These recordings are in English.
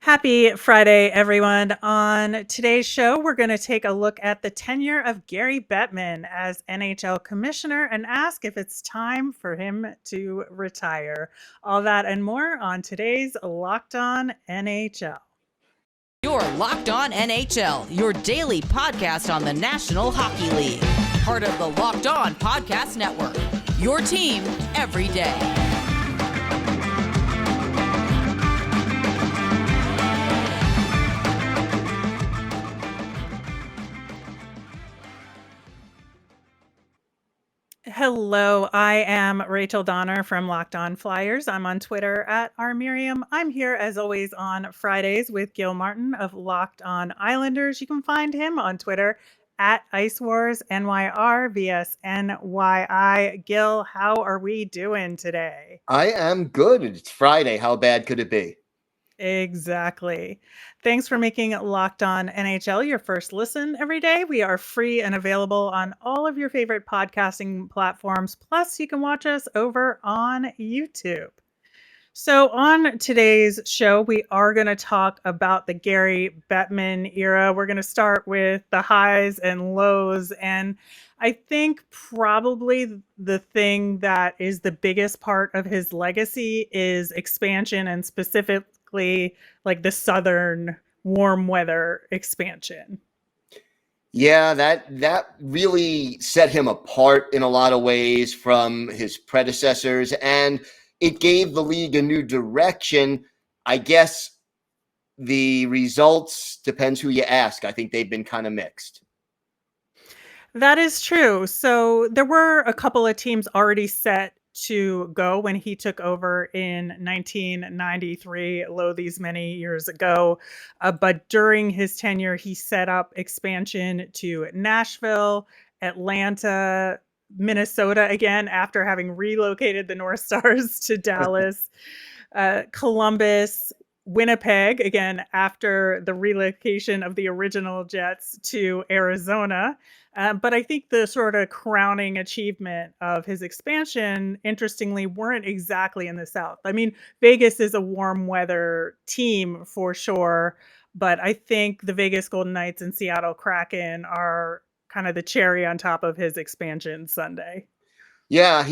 Happy Friday, everyone. On today's show, we're going to take a look at the tenure of Gary Bettman as NHL Commissioner and ask if it's time for him to retire. All that and more on today's Locked On NHL. You're Locked On NHL, your daily podcast on the National Hockey League. Part of the Locked On Podcast Network, your team every day. Hello, I am Rachel Donner from Locked On Flyers. I'm on Twitter at rmiriam. I'm here as always on Fridays with Gil Martin of Locked On Islanders. You can find him on Twitter at IceWarsNYR Gil, how are we doing today? I am good. It's Friday. How bad could it be? Exactly. Thanks for making Locked On NHL your first listen every day. We are free and available on all of your favorite podcasting platforms. Plus, you can watch us over on YouTube. So on today's show, we are going to talk about the Gary Bettman era. We're going to start with the highs and lows. And I think probably the thing that is the biggest part of his legacy is expansion, and specifically like the southern warm weather expansion. Yeah, that really set him apart in a lot of ways from his predecessors, and it gave the league a new direction. I guess the results depends who you ask. I think they've been kind of mixed. That is true. So there were a couple of teams already set to go when he took over in 1993, lo these many years ago. But during his tenure, he set up expansion to Nashville, Atlanta, Minnesota again, after having relocated the North Stars to Dallas, Columbus, Winnipeg, again, after the relocation of the original Jets to Arizona. But I think the sort of crowning achievement of his expansion, interestingly, weren't exactly in the South. I mean, Vegas is a warm weather team for sure, but I think the Vegas Golden Knights and Seattle Kraken are kind of the cherry on top of his expansion Sunday. Yeah,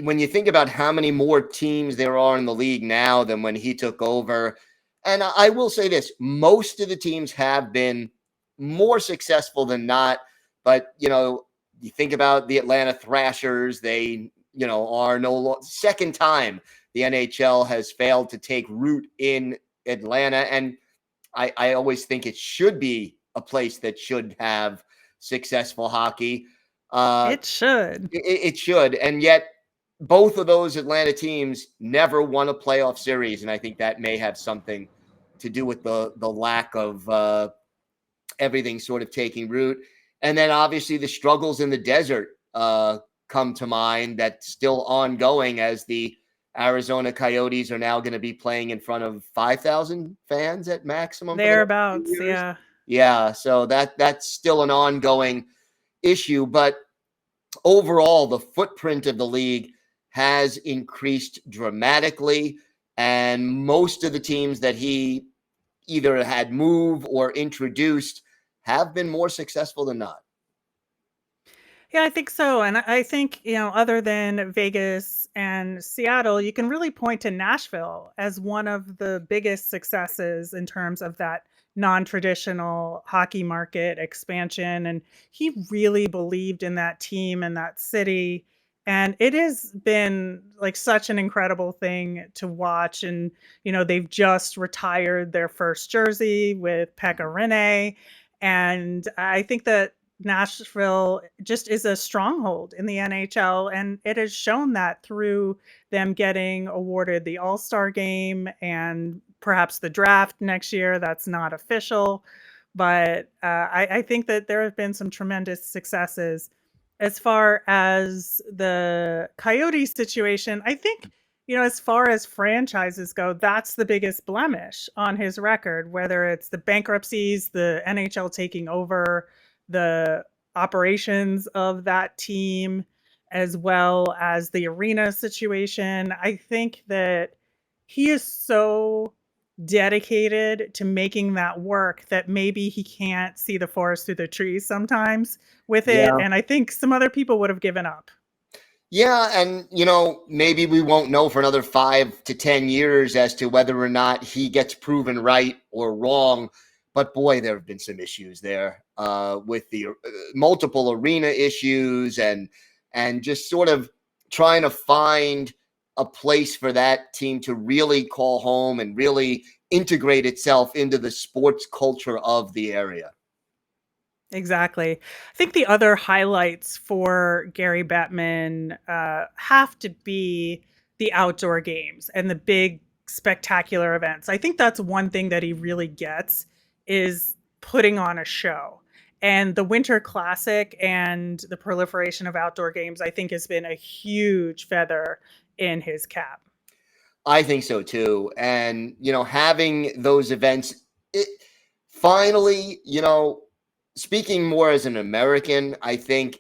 when you think about how many more teams there are in the league now than when he took over, and I will say this, most of the teams have been more successful than not. But, you think about the Atlanta Thrashers, they, are second time the NHL has failed to take root in Atlanta. And I always think it should be a place that should have successful hockey. It should. It should. And yet both of those Atlanta teams never won a playoff series. And I think that may have something to do with the lack of everything sort of taking root. And then obviously the struggles in the desert come to mind, that's still ongoing, as the Arizona Coyotes are now going to be playing in front of 5,000 fans at maximum. Thereabouts, yeah. Yeah, so that's still an ongoing issue. But overall, the footprint of the league has increased dramatically. And most of the teams that he either had moved or introduced have been more successful than not. Yeah, I think so. And I think, other than Vegas and Seattle, you can really point to Nashville as one of the biggest successes in terms of that non-traditional hockey market expansion. And he really believed in that team and that city. And it has been like such an incredible thing to watch. And, they've just retired their first jersey with Pekka Rinne. And I think that Nashville just is a stronghold in the NHL, and it has shown that through them getting awarded the All-Star game and perhaps the draft next year. That's not official, but I think that there have been some tremendous successes. As far as the Coyotes situation, I think, as far as franchises go, that's the biggest blemish on his record, whether it's the bankruptcies, the NHL taking over the operations of that team, as well as the arena situation. I think that he is so dedicated to making that work that maybe he can't see the forest through the trees sometimes with it. Yeah. And I think some other people would have given up. Yeah, and maybe we won't know for another 5 to 10 years as to whether or not he gets proven right or wrong. But boy, there have been some issues there with the multiple arena issues and just sort of trying to find a place for that team to really call home and really integrate itself into the sports culture of the area. Exactly. I think the other highlights for Gary Bettman have to be the outdoor games and the big spectacular events. I think that's one thing that he really gets is putting on a show. And the Winter Classic and the proliferation of outdoor games, I think, has been a huge feather in his cap. I think so too. And, having those events, it finally, speaking more as an American, I think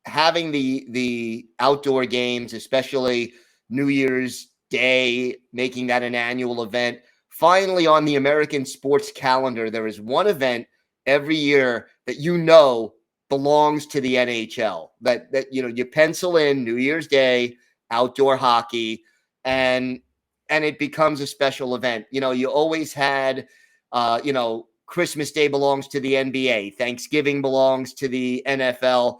having the outdoor games, especially New Year's Day, making that an annual event, finally on the American sports calendar, there is one event every year that belongs to the NHL. That you pencil in New Year's Day, outdoor hockey, and it becomes a special event. You always had Christmas Day belongs to the NBA, Thanksgiving belongs to the NFL.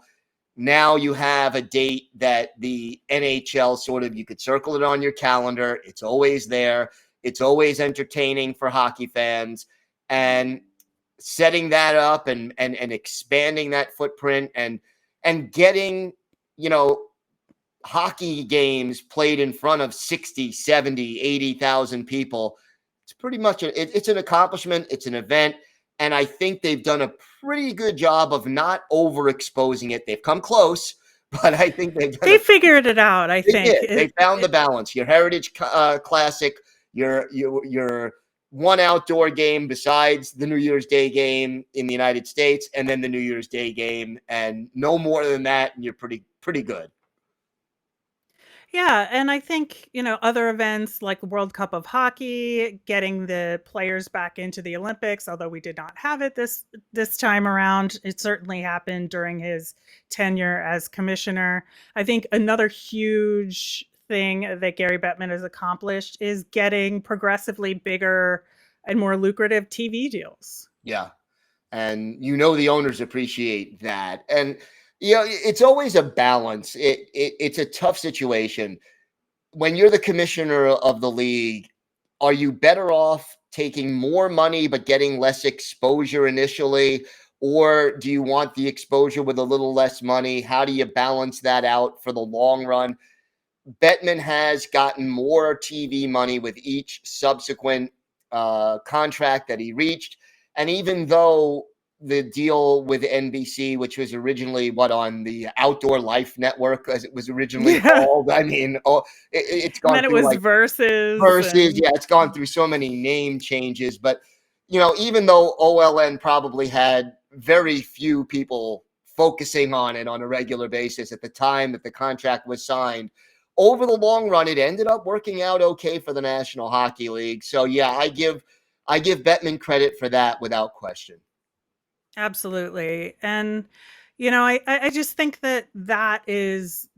Now you have a date that the NHL you could circle it on your calendar. It's always there. It's always entertaining for hockey fans. And setting that up and expanding that footprint and getting, hockey games played in front of 60, 70, 80,000 people. It's pretty much it's an accomplishment. It's an event. And I think they've done a pretty good job of not overexposing it. They've come close, but I think they've done They figured it out, I they think. did. They found the balance. Your Heritage Classic, your one outdoor game besides the New Year's Day game in the United States, and then the New Year's Day game, and no more than that, and you're pretty good. Yeah, and I think, other events like the World Cup of Hockey, getting the players back into the Olympics, although we did not have it this time around, it certainly happened during his tenure as commissioner. I think another huge thing that Gary Bettman has accomplished is getting progressively bigger and more lucrative TV deals. Yeah. And the owners appreciate that. And it's always a balance. It's a tough situation. When you're the commissioner of the league, are you better off taking more money but getting less exposure initially? Or do you want the exposure with a little less money? How do you balance that out for the long run? Bettman has gotten more TV money with each subsequent contract that he reached. And even though the deal with NBC, which was originally on the Outdoor Life Network, as it was originally called. I mean, it's gone and then it through was Versus. Yeah, it's gone through so many name changes. But, even though OLN probably had very few people focusing on it on a regular basis at the time that the contract was signed, over the long run, it ended up working out okay for the National Hockey League. So, yeah, I give Bettman credit for that without question. Absolutely. And, I just think that is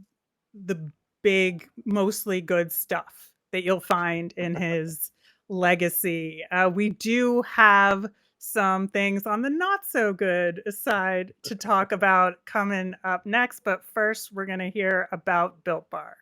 the big, mostly good stuff that you'll find in his legacy. We do have some things on the not so good side to talk about coming up next. But first, we're going to hear about Built Bar.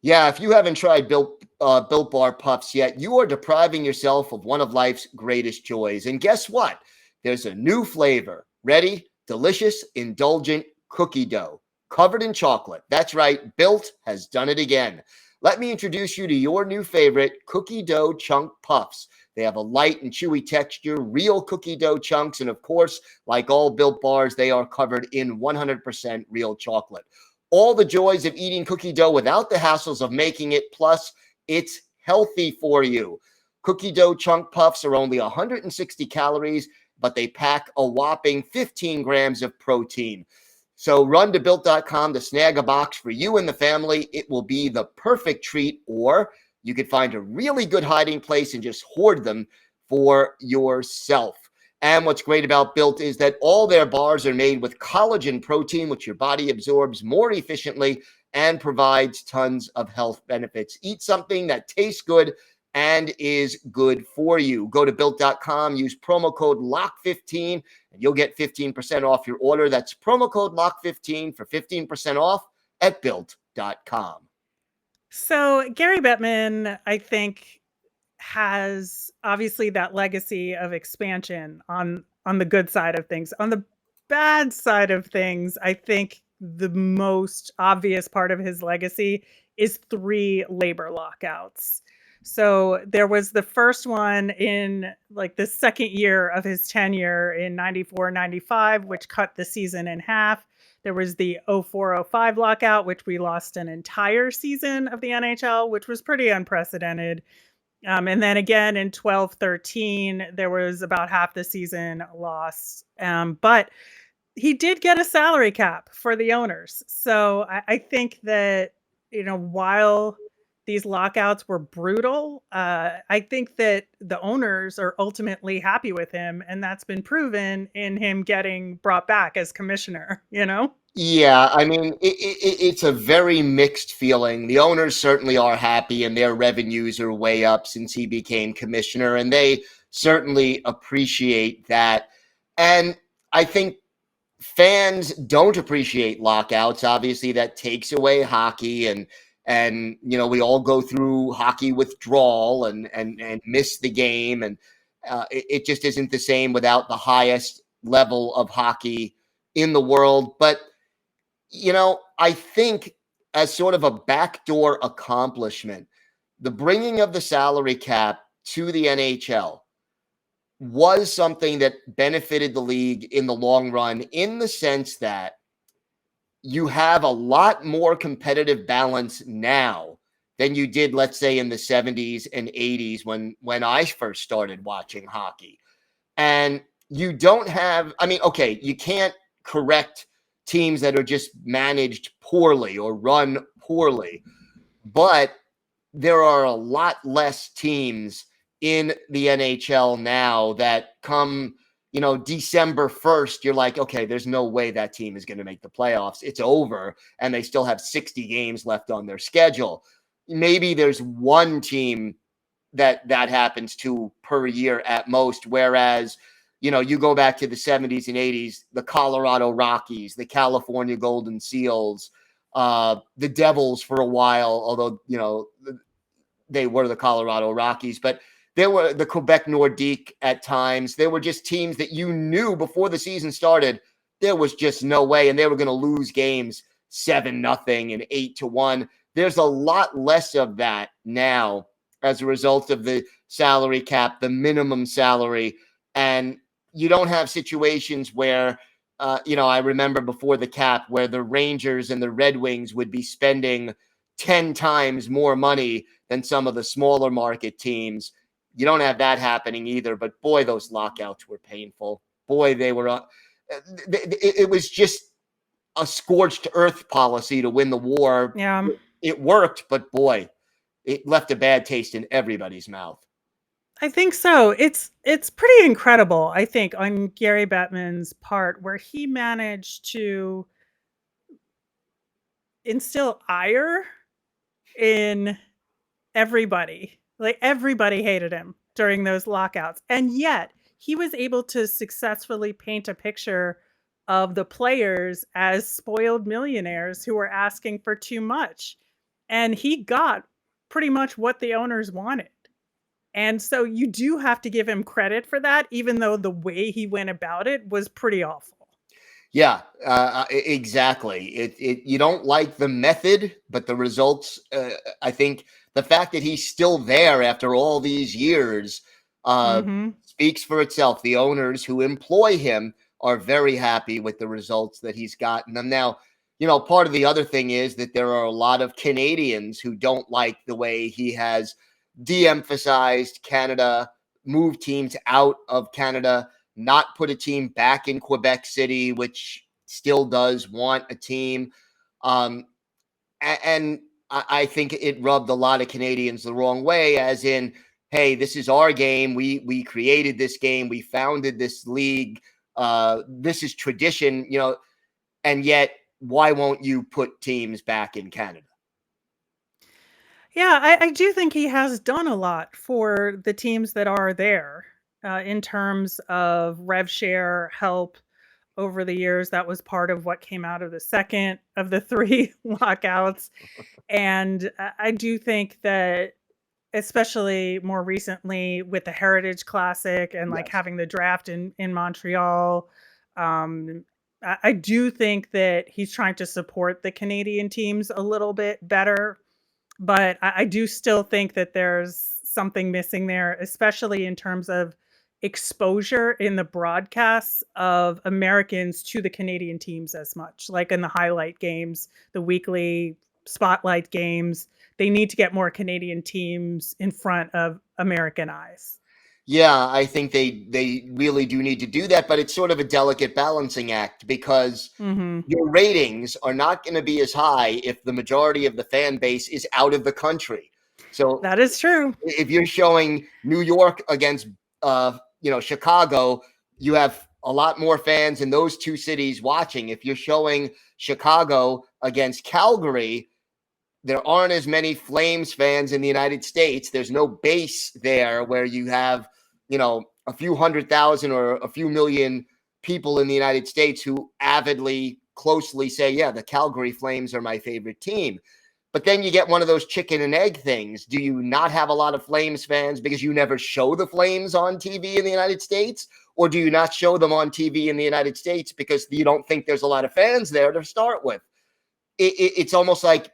Yeah, if you haven't tried Built Bar Puffs yet, you are depriving yourself of one of life's greatest joys. And guess what? There's a new flavor. Ready? Delicious, indulgent cookie dough covered in chocolate. That's right. Built has done it again. Let me introduce you to your new favorite, cookie dough chunk puffs. They have a light and chewy texture, real cookie dough chunks, and of course, like all Built Bars, they are covered in 100% real chocolate. All the joys of eating cookie dough without the hassles of making it, plus it's healthy for you. Cookie dough chunk puffs are only 160 calories, but they pack a whopping 15 grams of protein. So run to Built.com to snag a box for you and the family. It will be the perfect treat, or you could find a really good hiding place and just hoard them for yourself. And what's great about Built is that all their bars are made with collagen protein, which your body absorbs more efficiently and provides tons of health benefits. Eat something that tastes good and is good for you. Go to built.com, use promo code LOCK15, and you'll get 15% off your order. That's promo code LOCK15 for 15% off at built.com. So Gary Bettman, I think, has obviously that legacy of expansion on the good side of things. On the bad side of things, I think the most obvious part of his legacy is 3 labor lockouts. So there was the first one in like the second year of his tenure in 94-95, which cut the season in half. There was the 04-05 lockout, which we lost an entire season of the NHL, which was pretty unprecedented. And then again in 12-13, there was about half the season lost. But he did get a salary cap for the owners. So I think that, while these lockouts were brutal, I think that the owners are ultimately happy with him. And that's been proven in him getting brought back as commissioner, Yeah, I mean, it's a very mixed feeling. The owners certainly are happy, and their revenues are way up since he became commissioner, and they certainly appreciate that. And I think fans don't appreciate lockouts. Obviously, that takes away hockey, and we all go through hockey withdrawal and miss the game, and it just isn't the same without the highest level of hockey in the world. But I think as sort of a backdoor accomplishment, the bringing of the salary cap to the NHL was something that benefited the league in the long run, in the sense that you have a lot more competitive balance now than you did, let's say, in the 70s and 80s when I first started watching hockey. And you don't have, I mean, okay, you can't correct teams that are just managed poorly or run poorly, but there are a lot less teams in the NHL now that come, December 1st, you're like, okay, there's no way that team is going to make the playoffs. It's over, and they still have 60 games left on their schedule. Maybe there's one team that happens to per year at most, whereas you go back to the 70s and 80s, the Colorado Rockies, the California Golden Seals, the Devils for a while, although, they were the Colorado Rockies, but there were the Quebec Nordique at times. They were just teams that you knew before the season started, there was just no way, and they were going to lose games 7-0 and 8-1. There's a lot less of that now as a result of the salary cap, the minimum salary, and you don't have situations where, I remember before the cap where the Rangers and the Red Wings would be spending 10 times more money than some of the smaller market teams. You don't have that happening either, but boy, those lockouts were painful. Boy, they were, it was just a scorched earth policy to win the war. Yeah. It worked, but boy, it left a bad taste in everybody's mouth. I think so. It's pretty incredible, I think, on Gary Bettman's part, where he managed to instill ire in everybody. Like, everybody hated him during those lockouts. And yet he was able to successfully paint a picture of the players as spoiled millionaires who were asking for too much. And he got pretty much what the owners wanted. And so you do have to give him credit for that, even though the way he went about it was pretty awful. Yeah, exactly. You don't like the method, but the results, I think the fact that he's still there after all these years speaks for itself. The owners who employ him are very happy with the results that he's gotten them. Now, part of the other thing is that there are a lot of Canadians who don't like the way he has de-emphasized Canada, moved teams out of Canada, not put a team back in Quebec City, which still does want a team. And I think it rubbed a lot of Canadians the wrong way, as in, hey, this is our game. We created this game. We founded this league. This is tradition, and yet why won't you put teams back in Canada? Yeah, I do think he has done a lot for the teams that are there in terms of rev share help over the years. That was part of what came out of the second of the three lockouts. And I do think that, especially more recently with the Heritage Classic and like Yes. having the draft in Montreal, I do think that he's trying to support the Canadian teams a little bit better, but I do still think that there's something missing there, especially in terms of exposure in the broadcasts of Americans to the Canadian teams as much. Like in the highlight games, the weekly spotlight games, they need to get more Canadian teams in front of American eyes. Yeah, I think they really do need to do that, but it's sort of a delicate balancing act because Mhm. your ratings are not going to be as high if the majority of the fan base is out of the country. So That is true. if you're showing New York against Chicago, you have a lot more fans in those two cities watching. If you're showing Chicago against Calgary, there aren't as many Flames fans in the United States. There's no base there where you have, a few 100,000 or a few million people in the United States who avidly, closely say, yeah, the Calgary Flames are my favorite team. But then you get one of those chicken and egg things. Do you not have a lot of Flames fans because you never show the Flames on TV in the United States? Or do you not show them on TV in the United States because you don't think there's a lot of fans there to start with? It's almost like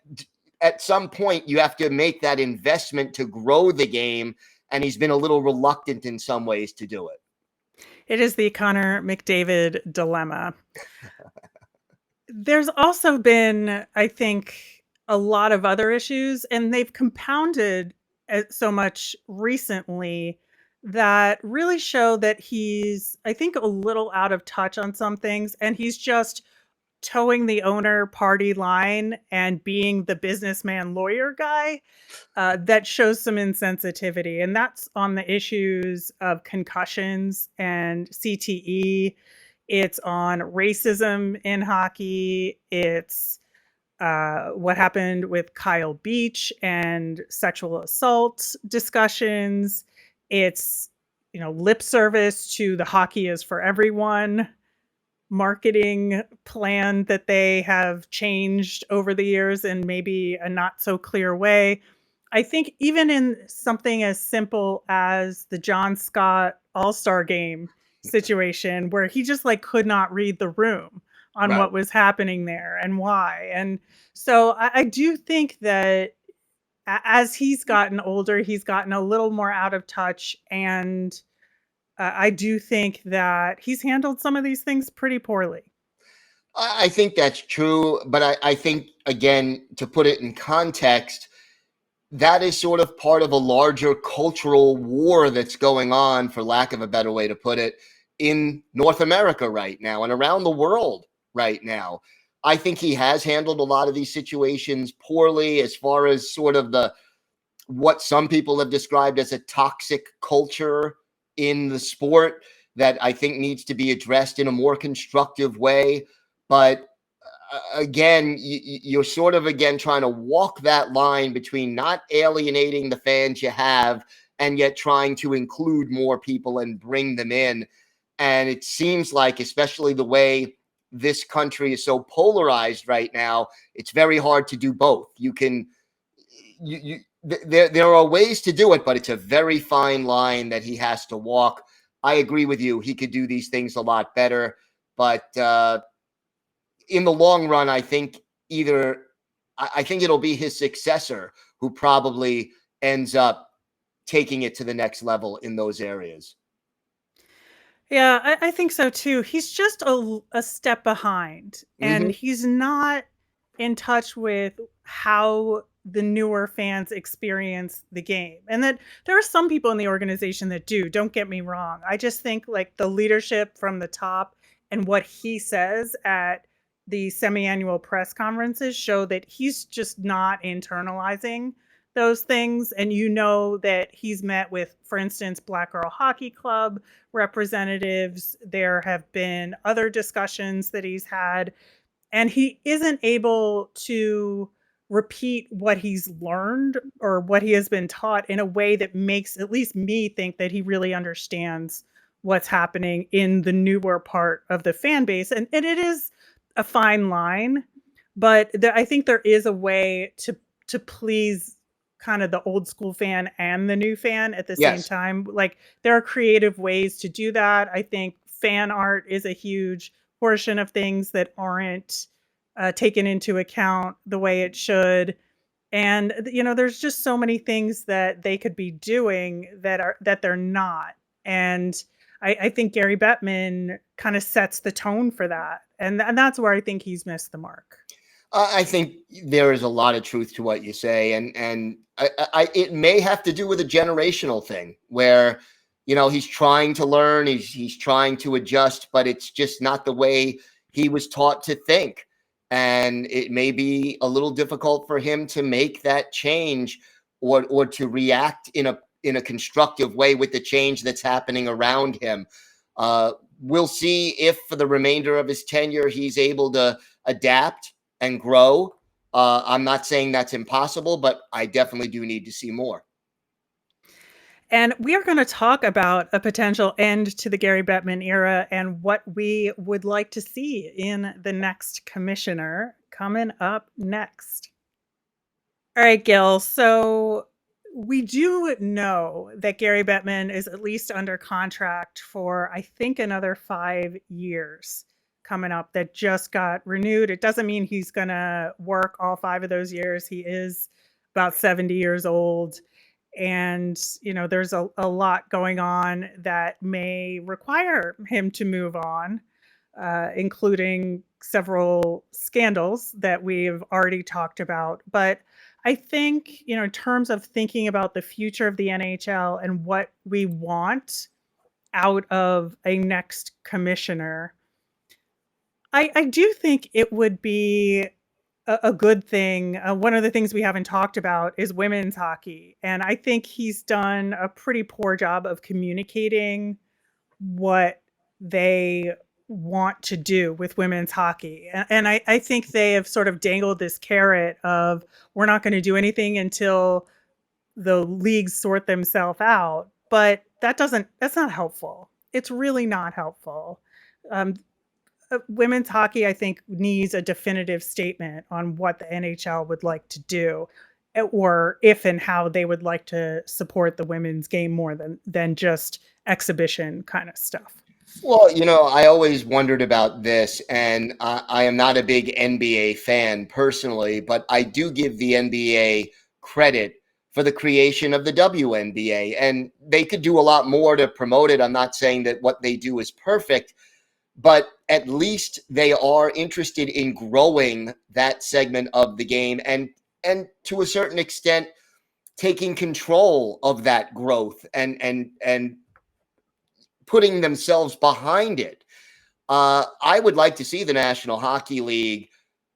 at some point you have to make that investment to grow the game. And he's been a little reluctant in some ways to do it. It is the Connor McDavid dilemma. There's also been, I think, a lot of other issues, and they've compounded so much recently that really show that he's, I think, a little out of touch on some things, and he's just towing the owner party line and being the businessman lawyer guy that shows some insensitivity. And that's on the issues of concussions and CTE. It's on racism in hockey. It's what happened with Kyle Beach and sexual assault discussions. It's, lip service to the hockey is for everyone marketing plan that they have changed over the years in maybe a not so clear way. I think even in something as simple as the John Scott All-Star game situation where he just like could not read the room on Right. what was happening there and why. And so I do think that as he's gotten older, he's gotten a little more out of touch. And I do think that he's handled some of these things pretty poorly. I think that's true. But I think, again, to put it in context, that is sort of part of a larger cultural war that's going on, for lack of a better way to put it, in North America right now and around the world right now. I think he has handled a lot of these situations poorly as far as sort of what some people have described as a toxic culture in the sport that I think needs to be addressed in a more constructive way. But again, you're sort of again trying to walk that line between not alienating the fans you have and yet trying to include more people and bring them in. And it seems like, especially the way this country is so polarized right now, it's very hard to do both. There are ways to do it, but it's a very fine line that he has to walk. I agree with you. He could do these things a lot better, but in the long run, I think I think it'll be his successor who probably ends up taking it to the next level in those areas. Yeah, I think so too. He's just a step behind, and Hmm. he's not in touch with how the newer fans experience the game. And that there are some people in the organization that do, don't get me wrong. I just think like the leadership from the top and what he says at the semi-annual press conferences show that he's just not internalizing those things. And you know that he's met with, for instance, Black Girl Hockey Club representatives. There have been other discussions that he's had, and he isn't able to repeat what he's learned or what he has been taught in a way that makes at least me think that he really understands what's happening in the newer part of the fan base. And it is a fine line, but I think there is a way to please kind of the old school fan and the new fan at the same Yes. time. Like, there are creative ways to do that. I think fan art is a huge portion of things that aren't taken into account the way it should. And there's just so many things that they could be doing that they're not. And I think Gary Bettman kind of sets the tone for that, and that's where I think he's missed the mark. I think there is a lot of truth to what you say, and it may have to do with a generational thing where he's trying to learn, he's trying to adjust, but it's just not the way he was taught to think, and it may be a little difficult for him to make that change or to react in a constructive way with the change that's happening around him. We'll see if for the remainder of his tenure he's able to adapt and grow. I'm not saying that's impossible, but I definitely do need to see more. And we are going to talk about a potential end to the Gary Bettman era and what we would like to see in the next commissioner coming up next. All right, Gil. So we do know that Gary Bettman is at least under contract for, I think, another 5 years coming up that just got renewed. It doesn't mean he's going to work all 5 of those years. He is about 70 years old. And, there's a lot going on that may require him to move on, including several scandals that we've already talked about. But I think, in terms of thinking about the future of the NHL and what we want out of a next commissioner, I do think it would be a good thing. One of the things we haven't talked about is women's hockey. And I think he's done a pretty poor job of communicating what they want to do with women's hockey. And I think they have sort of dangled this carrot of, we're not going to do anything until the leagues sort themselves out. But that's not helpful. It's really not helpful. Um, Women's hockey, I think, needs a definitive statement on what the NHL would like to do, or if and how they would like to support the women's game more than just exhibition kind of stuff. Well, I always wondered about this, and I am not a big NBA fan personally, but I do give the NBA credit for the creation of the WNBA, and they could do a lot more to promote it. I'm not saying that what they do is perfect, but at least they are interested in growing that segment of the game and to a certain extent taking control of that growth and putting themselves behind it. I would like to see the National Hockey League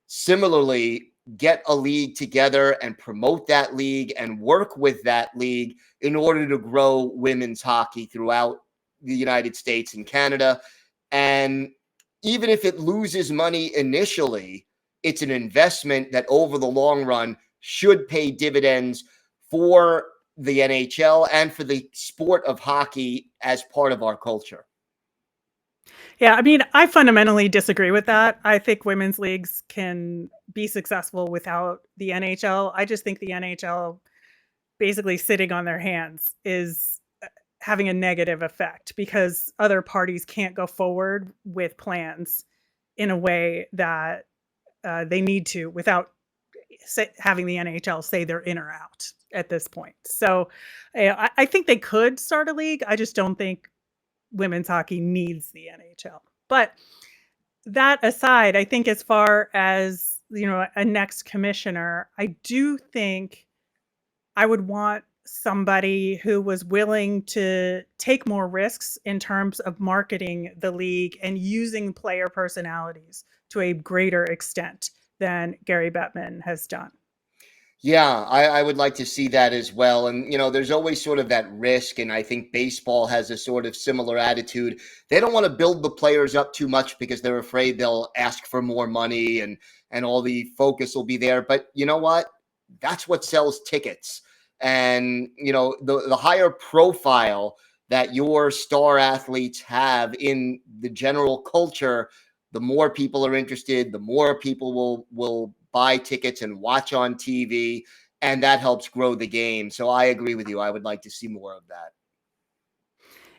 similarly get a league together and promote that league and work with that league in order to grow women's hockey throughout the United States and Canada. And even if it loses money initially, it's an investment that over the long run should pay dividends for the NHL and for the sport of hockey as part of our culture. Yeah, I mean, I fundamentally disagree with that. I think women's leagues can be successful without the NHL. I just think the NHL basically sitting on their hands is having a negative effect because other parties can't go forward with plans in a way that they need to without having the NHL say they're in or out at this point. So I think they could start a league. I just don't think women's hockey needs the NHL. But that aside, I think as far as, a next commissioner, I do think I would want somebody who was willing to take more risks in terms of marketing the league and using player personalities to a greater extent than Gary Bettman has done. Yeah, I would like to see that as well. And, there's always sort of that risk. And I think baseball has a sort of similar attitude. They don't want to build the players up too much because they're afraid they'll ask for more money and all the focus will be there. But you know what? That's what sells tickets. And, the higher profile that your star athletes have in the general culture, the more people are interested, the more people will buy tickets and watch on TV, and that helps grow the game. So I agree with you. I would like to see more of that.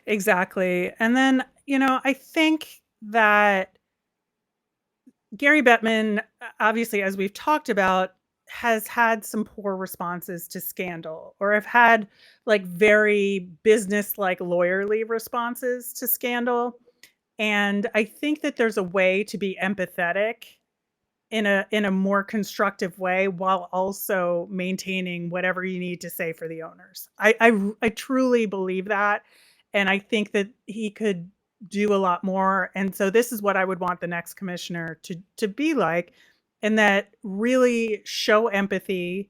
Exactly. And then, I think that Gary Bettman, obviously, as we've talked about, has had some poor responses to scandal or have had like very business like lawyerly responses to scandal. And I think that there's a way to be empathetic in a more constructive way while also maintaining whatever you need to say for the owners. I truly believe that, and I think that he could do a lot more. And so this is what I would want the next commissioner to be like, and that really show empathy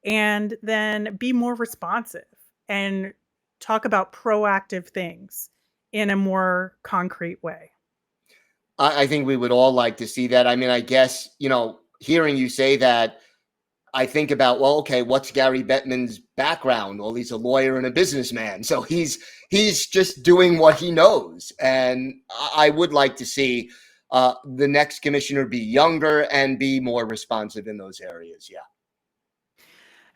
and then be more responsive and talk about proactive things in a more concrete way. I think we would all like to see that. I mean, I guess, hearing you say that, I think about, well, okay, what's Gary Bettman's background? Well, he's a lawyer and a businessman. So he's just doing what he knows. And I would like to see the next commissioner be younger and be more responsive in those areas. Yeah.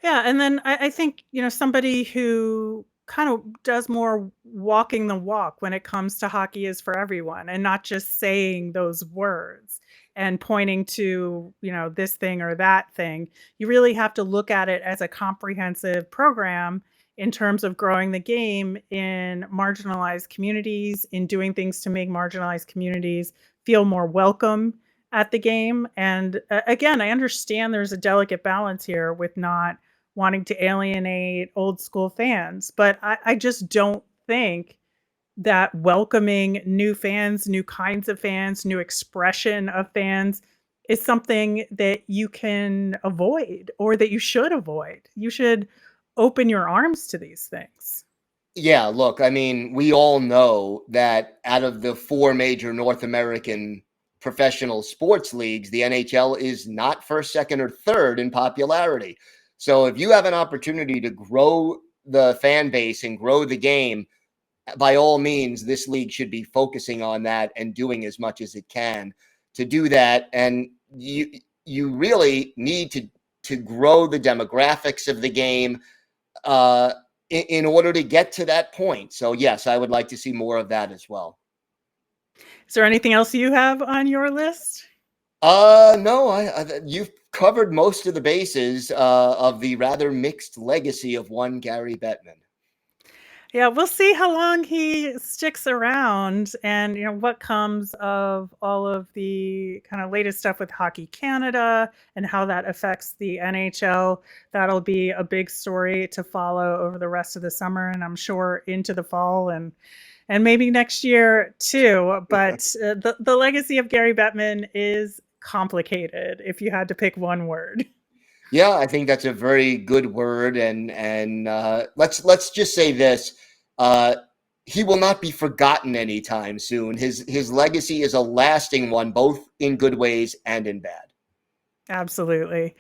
Yeah, and then I think, somebody who kind of does more walking the walk when it comes to hockey is for everyone and not just saying those words and pointing to, this thing or that thing. You really have to look at it as a comprehensive program in terms of growing the game in marginalized communities, in doing things to make marginalized communities feel more welcome at the game. And again, I understand there's a delicate balance here with not wanting to alienate old school fans. But I just don't think that welcoming new fans, new kinds of fans, new expression of fans is something that you can avoid or that you should avoid. You should open your arms to these things. Yeah, look, I mean, we all know that out of the four major North American professional sports leagues, the NHL is not first, second, or third in popularity. So if you have an opportunity to grow the fan base and grow the game, by all means, this league should be focusing on that and doing as much as it can to do that. And you really need to grow the demographics of the game in order to get to that point. So yes, I would like to see more of that as well. Is there anything else you have on your list? No, you've covered most of the bases of the rather mixed legacy of one Gary Bettman. Yeah, we'll see how long he sticks around and what comes of all of the kind of latest stuff with Hockey Canada and how that affects the NHL. That'll be a big story to follow over the rest of the summer and I'm sure into the fall and maybe next year too. But the legacy of Gary Bettman is complicated if you had to pick one word. Yeah, I think that's a very good word, and let's just say this: uh, he will not be forgotten anytime soon. His legacy is a lasting one, both in good ways and in bad. Absolutely.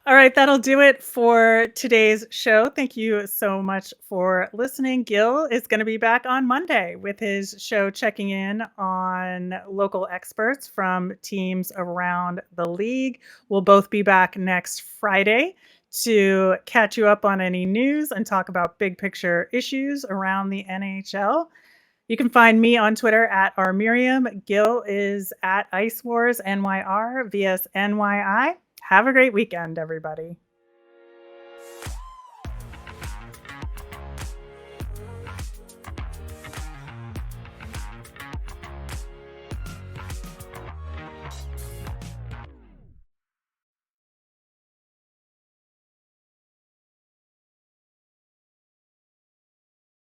All right, that'll do it for today's show. Thank you so much for listening. Gil is going to be back on Monday with his show checking in on local experts from teams around the league. We'll both be back next Friday to catch you up on any news and talk about big picture issues around the NHL. You can find me on Twitter at rmiriam. Gil is at IceWarsNYR, VSNYI. Have a great weekend, everybody.